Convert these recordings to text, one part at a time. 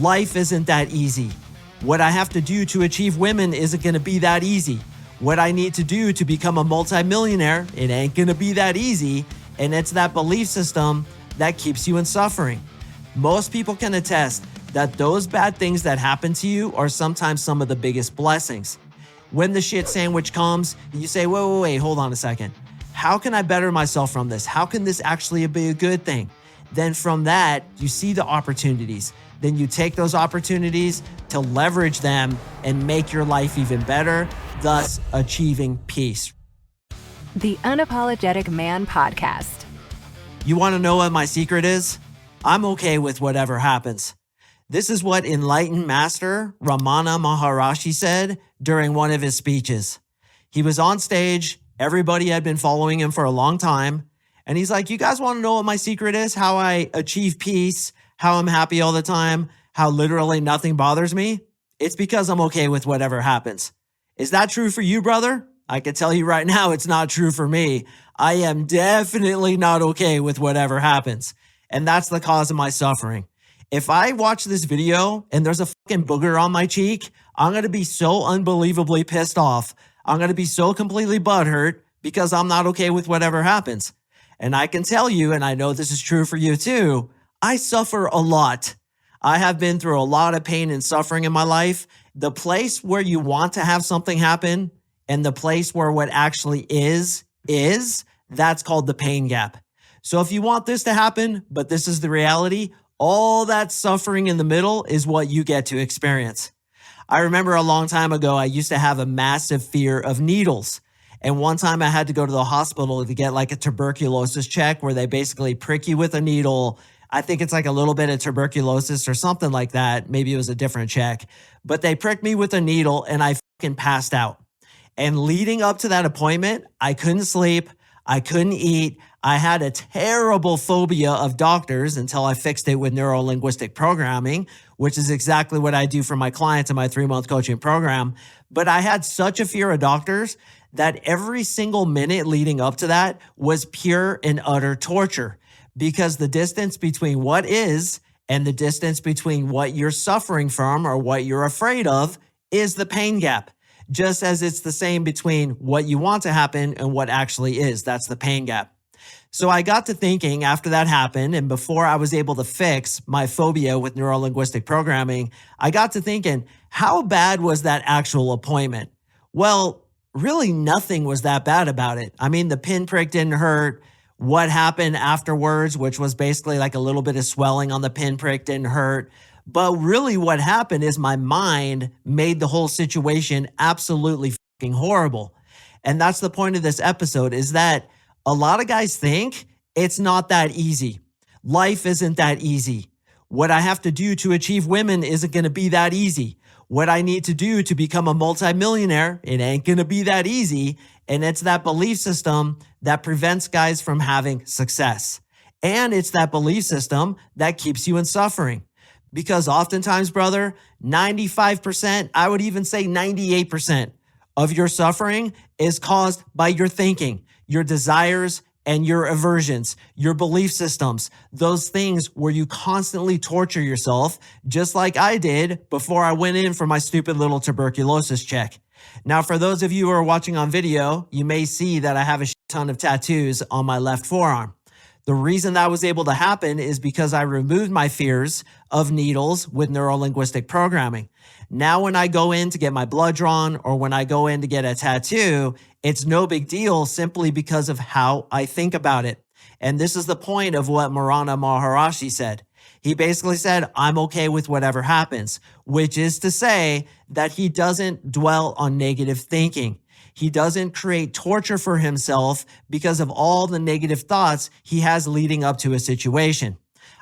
Life isn't that easy. What I have to do to achieve women isn't going to be that easy. What I need to do to become a multimillionaire, it ain't going to be that easy. And it's that belief system that keeps you in suffering. Most people can attest that those bad things that happen to you are sometimes some of the biggest blessings. When the shit sandwich comes, you say, wait, hold on a second. How can I better myself from this? How can this actually be a good thing? Then from that, you see the opportunities. Then you take those opportunities to leverage them and make your life even better, thus achieving peace. The Unapologetic Man Podcast. You want to know what my secret is? I'm okay with whatever happens. This is what enlightened master Ramana Maharishi said during one of his speeches. He was on stage. Everybody had been following him for a long time. And he's like, you guys want to know what my secret is? How I achieve peace, how I'm happy all the time, how literally nothing bothers me? It's because I'm okay with whatever happens. Is that true for you, brother? I can tell you right now, it's not true for me. I am definitely not okay with whatever happens. And that's the cause of my suffering. If I watch this video and there's a fucking booger on my cheek, I'm going to be so unbelievably pissed off. I'm going to be so completely butthurt because I'm not okay with whatever happens. And I can tell you, and I know this is true for you too, I suffer a lot. I have been through a lot of pain and suffering in my life. The place where you want to have something happen and the place where what actually is, that's called the pain gap. So if you want this to happen, but this is the reality, all that suffering in the middle is what you get to experience. I remember a long time ago, I used to have a massive fear of needles. And one time I had to go to the hospital to get like a tuberculosis check where they basically prick you with a needle. I think it's like a little bit of tuberculosis or something like that. Maybe it was a different check. But they pricked me with a needle and I fucking passed out. And leading up to that appointment, I couldn't sleep. I couldn't eat. I had a terrible phobia of doctors until I fixed it with neuro-linguistic programming, which is exactly what I do for my clients in my 3-month coaching program. But I had such a fear of doctors that every single minute leading up to that was pure and utter torture, because the distance between what is and the distance between what you're suffering from or what you're afraid of is the pain gap. Just as it's the same between what you want to happen and what actually is. That's the pain gap. So I got to thinking after that happened, and before I was able to fix my phobia with neuro-linguistic programming, I got to thinking, how bad was that actual appointment? Well, really nothing was that bad about it. I mean, the pinprick didn't hurt. What happened afterwards, which was basically like a little bit of swelling on the pinprick, didn't hurt. But really what happened is my mind made the whole situation absolutely fucking horrible. And that's the point of this episode, is that a lot of guys think it's not that easy. Life isn't that easy. What I have to do to achieve women isn't going to be that easy. What I need to do to become a multimillionaire, it ain't going to be that easy. And it's that belief system that prevents guys from having success. And it's that belief system that keeps you in suffering. Because oftentimes, brother, 95%, I would even say 98% of your suffering is caused by your thinking, your desires, and your aversions, your belief systems, those things where you constantly torture yourself, just like I did before I went in for my stupid little tuberculosis check. Now, for those of you who are watching on video, you may see that I have a ton of tattoos on my left forearm. The reason that was able to happen is because I removed my fears of needles with neuro-linguistic programming. Now, when I go in to get my blood drawn or when I go in to get a tattoo, it's no big deal simply because of how I think about it. And this is the point of what Ramana Maharishi said. He basically said, I'm okay with whatever happens, which is to say that he doesn't dwell on negative thinking. He doesn't create torture for himself because of all the negative thoughts he has leading up to a situation.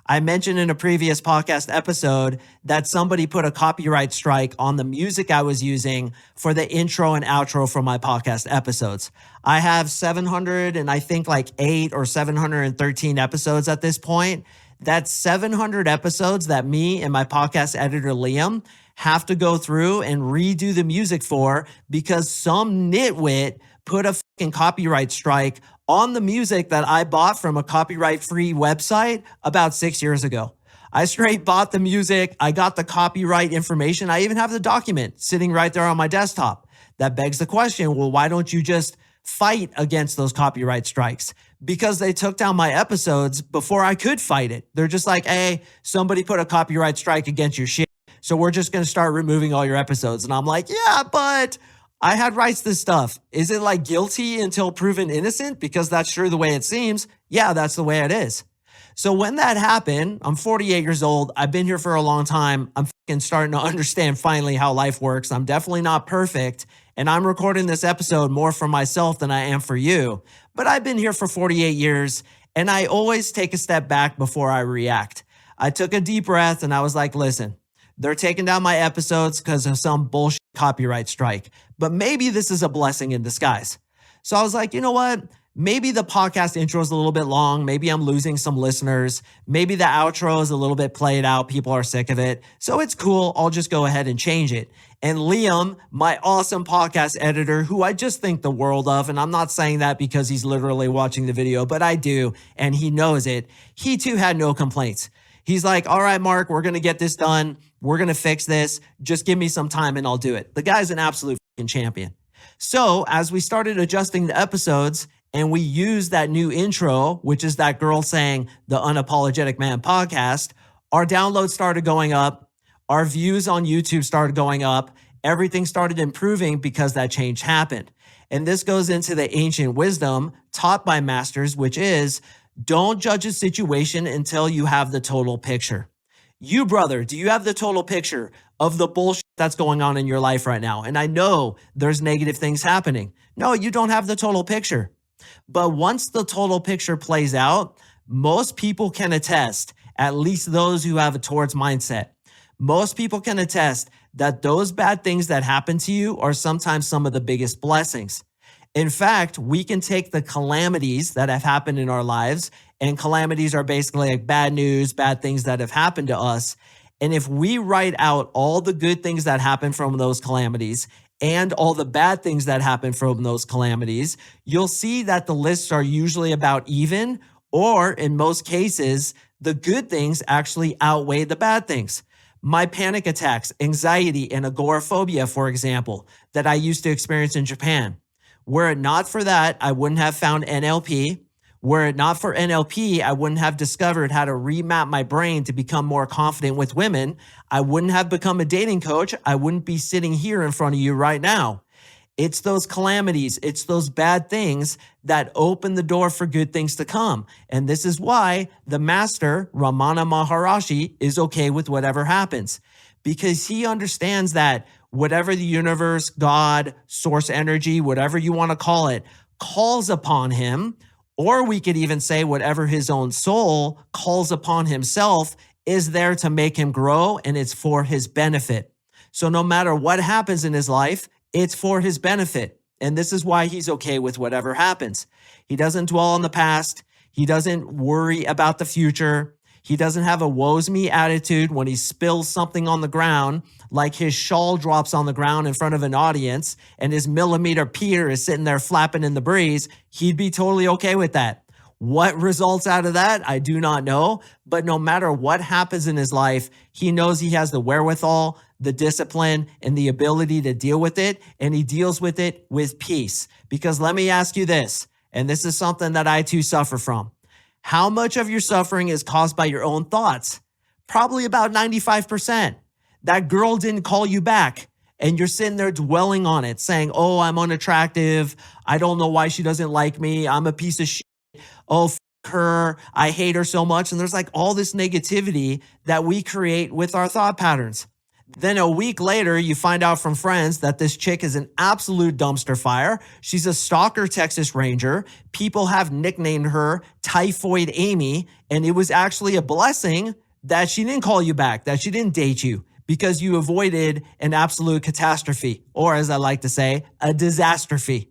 I mentioned in a previous podcast episode that somebody put a copyright strike on the music I was using for the intro and outro for my podcast episodes. I have 700 and I think like 8 or 713 episodes at this point. That's 700 episodes that me and my podcast editor, Liam, have to go through and redo the music for because some nitwit put a fucking copyright strike on the music that I bought from a copyright-free website about 6 years ago. I straight bought the music. I got the copyright information. I even have the document sitting right there on my desktop. That begs the question, well, why don't you just fight against those copyright strikes? Because they took down my episodes before I could fight it. They're just like, hey, somebody put a copyright strike against your shit, so we're just going to start removing all your episodes. And I'm like, yeah, but I had rights to this stuff. Is it like guilty until proven innocent? Because that's sure the way it seems. Yeah, that's the way it is. So when that happened, I'm 48 years old. I've been here for a long time. I'm fucking starting to understand finally how life works. I'm definitely not perfect. And I'm recording this episode more for myself than I am for you. But I've been here for 48 years, and I always take a step back before I react. I took a deep breath and I was like, listen, they're taking down my episodes because of some bullshit copyright strike. But maybe this is a blessing in disguise. So I was like, you know what? Maybe the podcast intro is a little bit long. Maybe I'm losing some listeners. Maybe the outro is a little bit played out. People are sick of it. So it's cool. I'll just go ahead and change it. And Liam, my awesome podcast editor, who I just think the world of, and I'm not saying that because he's literally watching the video, but I do, and he knows it. He too had no complaints. He's like, all right, Mark, we're going to get this done. We're going to fix this. Just give me some time and I'll do it. The guy's an absolute fucking champion. So as we started adjusting the episodes, and we used that new intro, which is that girl saying the Unapologetic Man Podcast, our downloads started going up. Our views on YouTube started going up. Everything started improving because that change happened. And this goes into the ancient wisdom taught by masters, which is don't judge a situation until you have the total picture. You, brother, do you have the total picture of the bullshit that's going on in your life right now? And I know there's negative things happening. No, you don't have the total picture. But once the total picture plays out, most people can attest, at least those who have a towards mindset, most people can attest that those bad things that happen to you are sometimes some of the biggest blessings. In fact, we can take the calamities that have happened in our lives, and calamities are basically like bad news, bad things that have happened to us. And if we write out all the good things that happen from those calamities and all the bad things that happen from those calamities, you'll see that the lists are usually about even, or in most cases, the good things actually outweigh the bad things. My panic attacks, anxiety, and agoraphobia, for example, that I used to experience in Japan. Were it not for that, I wouldn't have found NLP. Were it not for NLP, I wouldn't have discovered how to remap my brain to become more confident with women. I wouldn't have become a dating coach. I wouldn't be sitting here in front of you right now. It's those calamities, it's those bad things that open the door for good things to come. And this is why the master, Ramana Maharishi, is okay with whatever happens. Because he understands that whatever the universe, God, source energy, whatever you want to call it, calls upon him, or we could even say whatever his own soul calls upon himself is there to make him grow, and it's for his benefit. So no matter what happens in his life, it's for his benefit. And this is why he's okay with whatever happens. He doesn't dwell on the past. He doesn't worry about the future. He doesn't have a woe's me attitude when he spills something on the ground, like his shawl drops on the ground in front of an audience and his millimeter Peter is sitting there flapping in the breeze. He'd be totally okay with that. What results out of that, I do not know. But no matter what happens in his life, he knows he has the wherewithal, the discipline, and the ability to deal with it. And he deals with it with peace. Because let me ask you this, and this is something that I too suffer from. How much of your suffering is caused by your own thoughts? Probably about 95%. That girl didn't call you back and you're sitting there dwelling on it saying, oh, I'm unattractive. I don't know why she doesn't like me. I'm a piece of shit. Oh, f*** her. I hate her so much. And there's like all this negativity that we create with our thought patterns. Then a week later, you find out from friends that this chick is an absolute dumpster fire. She's a stalker Texas Ranger. People have nicknamed her Typhoid Amy. And it was actually a blessing that she didn't call you back, that she didn't date you, because you avoided an absolute catastrophe, or as I like to say, a disastrophe.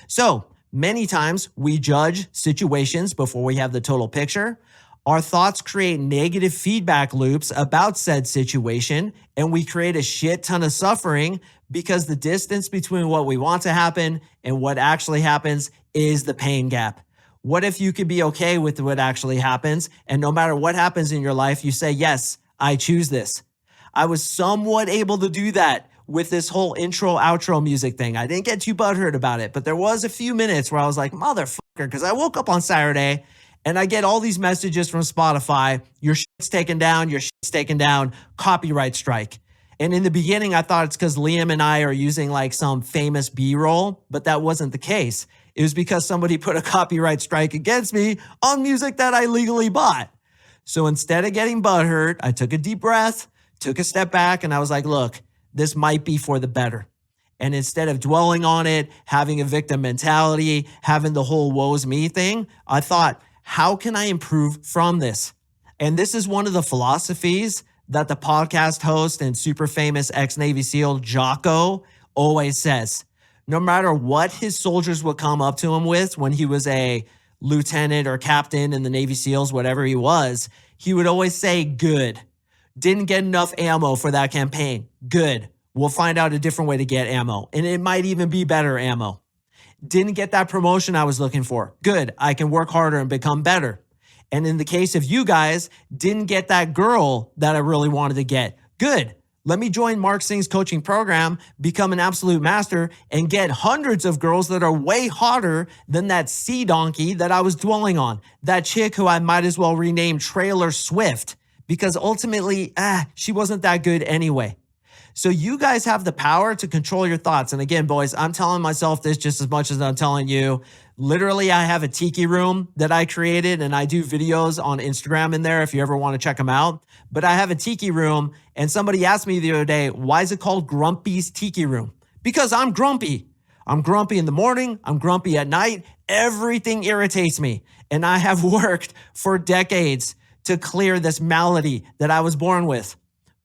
So many times we judge situations before we have the total picture. Our thoughts create negative feedback loops about said situation, and we create a shit ton of suffering because the distance between what we want to happen and what actually happens is the pain gap. What if you could be okay with what actually happens? And no matter what happens in your life, you say, yes, I choose this. I was somewhat able to do that with this whole intro outro music thing. I didn't get too butthurt about it, but there was a few minutes where I was like, motherfucker, because I woke up on Saturday and I get all these messages from Spotify. Your shit's taken down, copyright strike. And in the beginning, I thought it's because Liam and I are using like some famous B-roll, but that wasn't the case. It was because somebody put a copyright strike against me on music that I legally bought. So instead of getting butthurt, I took a deep breath, took a step back, and I was like, look, this might be for the better. And instead of dwelling on it, having a victim mentality, having the whole woe's me thing, I thought, how can I improve from this? And this is one of the philosophies that the podcast host and super famous ex-Navy SEAL Jocko always says. No matter what his soldiers would come up to him with when he was a lieutenant or captain in the Navy SEALs, whatever he would always say, good. Didn't get enough ammo for that campaign. Good. We'll find out a different way to get ammo. And it might even be better ammo. Didn't get that promotion I was looking for. Good. I can work harder and become better. And in the case of you guys, didn't get that girl that I really wanted to get. Good. Let me join Mark Singh's coaching program, become an absolute master, and get hundreds of girls that are way hotter than that sea donkey that I was dwelling on. That chick who I might as well rename Trailer Swift, because ultimately, she wasn't that good anyway. So you guys have the power to control your thoughts. And again, boys, I'm telling myself this just as much as I'm telling you. Literally, I have a tiki room that I created, and I do videos on Instagram in there if you ever want to check them out. But I have a tiki room, and somebody asked me the other day, why is it called Grumpy's Tiki Room? Because I'm grumpy. I'm grumpy in the morning. I'm grumpy at night. Everything irritates me. And I have worked for decades to clear this malady that I was born with.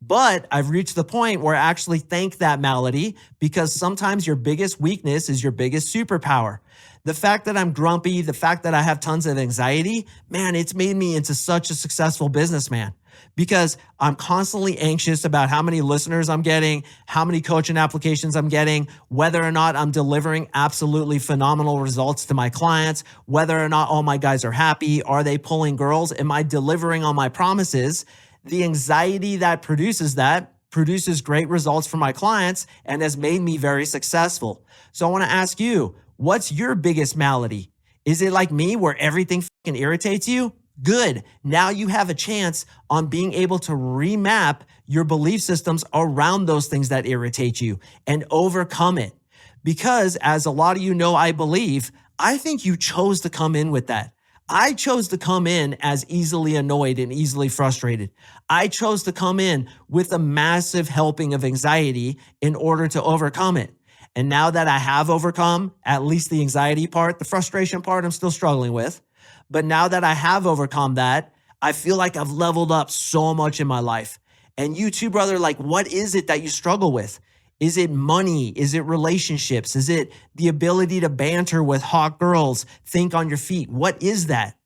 But I've reached the point where I actually thank that malady, because sometimes your biggest weakness is your biggest superpower. The fact that I'm grumpy, the fact that I have tons of anxiety, man, it's made me into such a successful businessman, because I'm constantly anxious about how many listeners I'm getting, how many coaching applications I'm getting, whether or not I'm delivering absolutely phenomenal results to my clients, whether or not all my guys are happy, are they pulling girls, am I delivering on my promises? The anxiety that produces great results for my clients and has made me very successful. So I want to ask you, what's your biggest malady? Is it like me where everything fucking irritates you? Good. Now you have a chance on being able to remap your belief systems around those things that irritate you and overcome it. Because as a lot of you know, I think you chose to come in with that. I chose to come in as easily annoyed and easily frustrated. I chose to come in with a massive helping of anxiety in order to overcome it. And now that I have overcome at least the anxiety part, the frustration part I'm still struggling with. But now that I have overcome that, I feel like I've leveled up so much in my life. And you too, brother, like, what is it that you struggle with? Is it money? Is it relationships? Is it the ability to banter with hot girls? Think on your feet. What is that?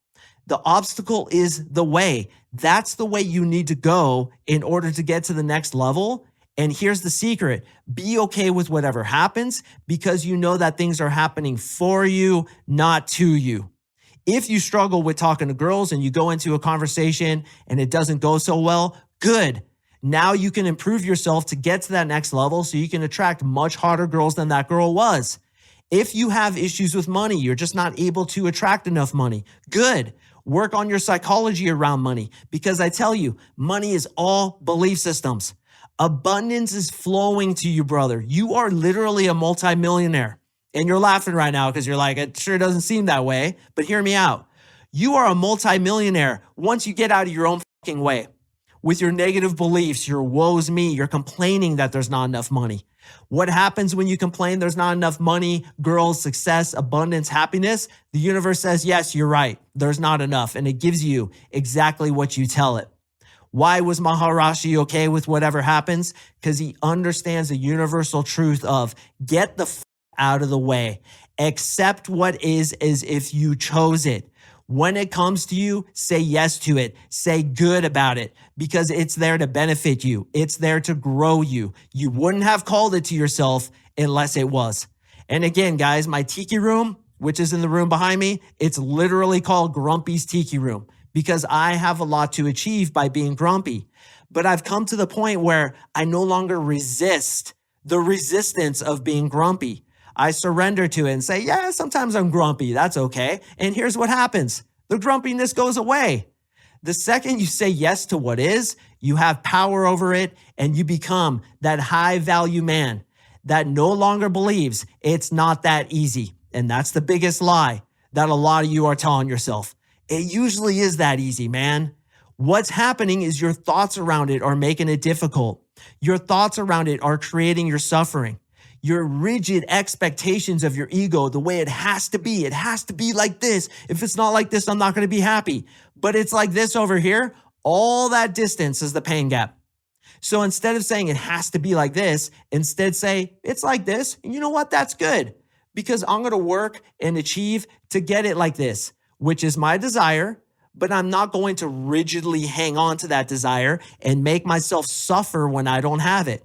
The obstacle is the way. That's the way you need to go in order to get to the next level. And here's the secret. Be okay with whatever happens, because you know that things are happening for you, not to you. If you struggle with talking to girls and you go into a conversation and it doesn't go so well, good. Now you can improve yourself to get to that next level so you can attract much hotter girls than that girl was. If you have issues with money, you're just not able to attract enough money, good. Work on your psychology around money, because I tell you, money is all belief systems. Abundance is flowing to you, brother. You are literally a multimillionaire. And you're laughing right now because you're like, it sure doesn't seem that way, but hear me out. You are a multimillionaire once you get out of your own fucking way. With your negative beliefs, your woe's me, you're complaining that there's not enough money. What happens when you complain there's not enough money, girls, success, abundance, happiness? The universe says, yes, you're right. There's not enough. And it gives you exactly what you tell it. Why was Maharishi okay with whatever happens? Because he understands the universal truth of get the out of the way. Accept what is as if you chose it. When it comes to you, say yes to it. Say good about it, because it's there to benefit you. It's there to grow you. You wouldn't have called it to yourself unless it was. And again, guys, my tiki room, which is in the room behind me, it's literally called Grumpy's Tiki Room because I have a lot to achieve by being grumpy. But I've come to the point where I no longer resist the resistance of being grumpy. I surrender to it and say, yeah, sometimes I'm grumpy. That's okay. And here's what happens. The grumpiness goes away. The second you say yes to what is, you have power over it and you become that high value man that no longer believes it's not that easy. And that's the biggest lie that a lot of you are telling yourself. It usually is that easy, man. What's happening is your thoughts around it are making it difficult. Your thoughts around it are creating your suffering. Your rigid expectations of your ego, the way it has to be like this. If it's not like this, I'm not going to be happy. But it's like this over here. All that distance is the pain gap. So instead of saying it has to be like this, instead say it's like this. And you know what? That's good because I'm going to work and achieve to get it like this, which is my desire. But I'm not going to rigidly hang on to that desire and make myself suffer when I don't have it.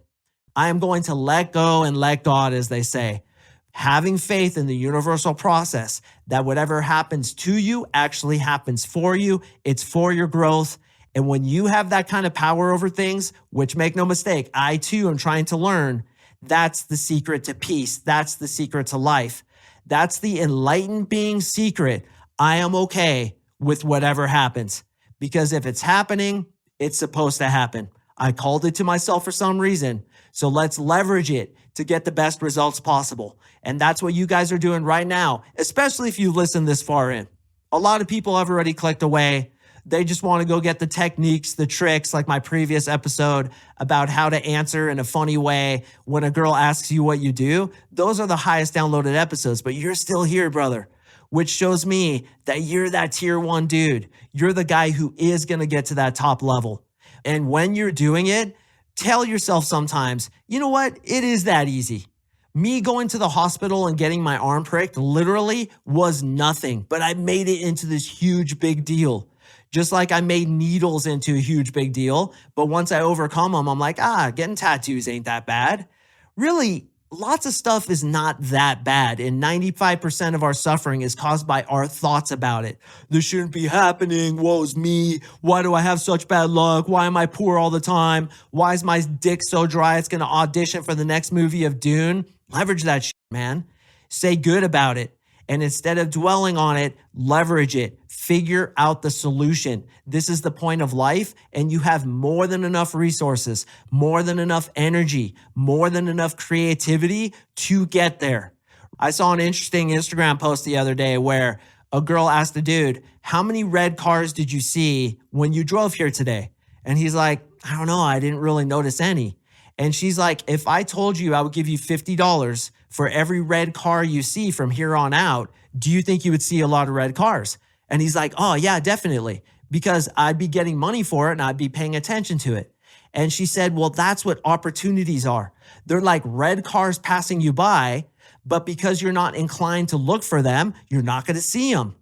I am going to let go and let God, as they say, having faith in the universal process that whatever happens to you actually happens for you. It's for your growth. And when you have that kind of power over things, which make no mistake, I too am trying to learn, that's the secret to peace. That's the secret to life. That's the enlightened being secret. I am okay with whatever happens because if it's happening, it's supposed to happen. I called it to myself for some reason. So let's leverage it to get the best results possible. And that's what you guys are doing right now, especially if you listen this far in. A lot of people have already clicked away. They just want to go get the techniques, the tricks, like my previous episode about how to answer in a funny way when a girl asks you what you do. Those are the highest downloaded episodes, but you're still here, brother, which shows me that you're that tier 1 dude. You're the guy who is going to get to that top level. And when you're doing it, tell yourself sometimes, you know what? It is that easy. Me going to the hospital and getting my arm pricked literally was nothing, but I made it into this huge big deal. Just like I made needles into a huge big deal. But once I overcome them, I'm like, getting tattoos ain't that bad. Really, lots of stuff is not that bad. And 95% of our suffering is caused by our thoughts about it. This shouldn't be happening. Woe's me. Why do I have such bad luck? Why am I poor all the time? Why is my dick so dry it's going to audition for the next movie of Dune? Leverage that shit, man. Say good about it. And instead of dwelling on it, leverage it. Figure out the solution. This is the point of life, and you have more than enough resources, more than enough energy, more than enough creativity to get there. I saw an interesting Instagram post the other day where a girl asked a dude, how many red cars did you see when you drove here today? And he's like, I don't know. I didn't really notice any. And she's like, if I told you I would give you $50 for every red car you see from here on out, do you think you would see a lot of red cars? And he's like, oh yeah, definitely. Because I'd be getting money for it and I'd be paying attention to it. And she said, well, that's what opportunities are. They're like red cars passing you by, but because you're not inclined to look for them, you're not going to see them.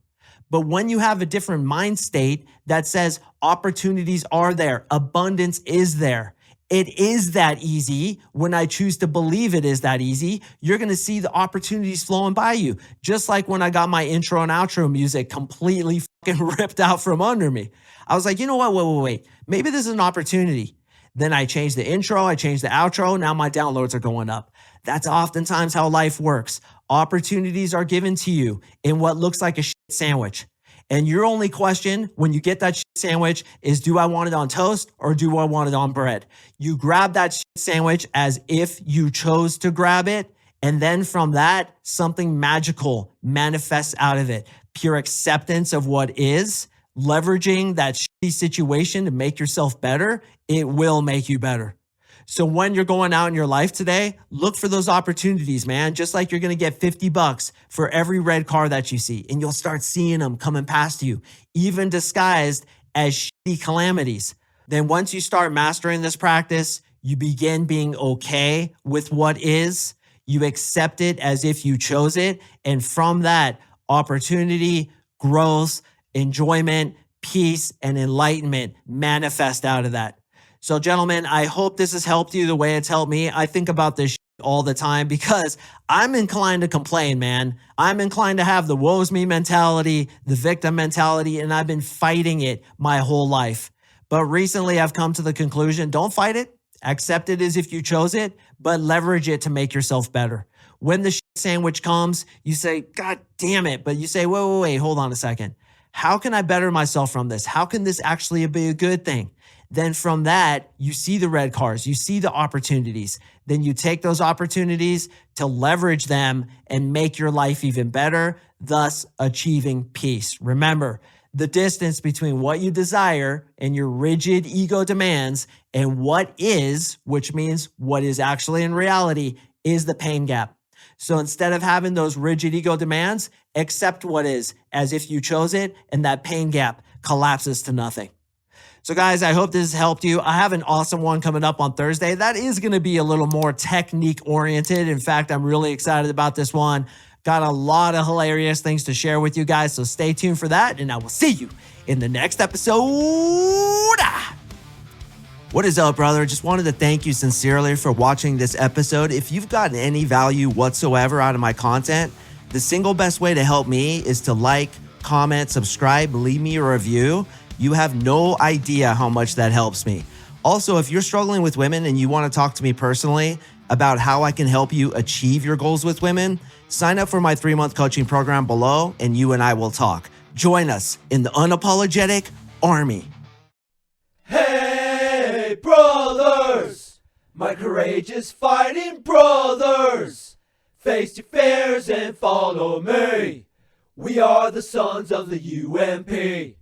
But when you have a different mind state that says opportunities are there, abundance is there, it is that easy. When I choose to believe it is that easy, you're going to see the opportunities flowing by you. Just like when I got my intro and outro music completely fucking ripped out from under me. I was like, you know what? Wait. Maybe this is an opportunity. Then I changed the intro. I changed the outro. Now my downloads are going up. That's oftentimes how life works. Opportunities are given to you in what looks like a shit sandwich. And your only question when you get that shit sandwich is, do I want it on toast or do I want it on bread? You grab that shit sandwich as if you chose to grab it. And then from that, something magical manifests out of it. Pure acceptance of what is, leveraging that shitty situation to make yourself better. It will make you better. So when you're going out in your life today, look for those opportunities, man. Just like you're going to get $50 for every red car that you see, and you'll start seeing them coming past you, even disguised as shitty calamities. Then once you start mastering this practice, you begin being okay with what is. You accept it as if you chose it. And from that, opportunity, growth, enjoyment, peace, and enlightenment manifest out of that. So gentlemen, I hope this has helped you the way it's helped me. I think about this all the time because I'm inclined to complain, man. I'm inclined to have the woe's me mentality, the victim mentality, and I've been fighting it my whole life. But recently I've come to the conclusion, don't fight it. Accept it as if you chose it, but leverage it to make yourself better. When the shit sandwich comes, you say, God damn it. But you say, wait, hold on a second. How can I better myself from this? How can this actually be a good thing? Then from that, you see the red cars, you see the opportunities. Then you take those opportunities to leverage them and make your life even better, thus achieving peace. Remember, the distance between what you desire and your rigid ego demands and what is, which means what is actually in reality, is the pain gap. So instead of having those rigid ego demands, accept what is as if you chose it, and that pain gap collapses to nothing. So guys, I hope this has helped you. I have an awesome one coming up on Thursday. That is going to be a little more technique oriented. In fact, I'm really excited about this one. Got a lot of hilarious things to share with you guys. So stay tuned for that. And I will see you in the next episode. What is up, brother? Just wanted to thank you sincerely for watching this episode. If you've gotten any value whatsoever out of my content, the single best way to help me is to like, comment, subscribe, leave me a review. You have no idea how much that helps me. Also, if you're struggling with women and you want to talk to me personally about how I can help you achieve your goals with women, sign up for my 3-month coaching program below and you and I will talk. Join us in the Unapologetic Army. Hey, brothers, my courageous fighting brothers, face your fears and follow me. We are the sons of the UMP.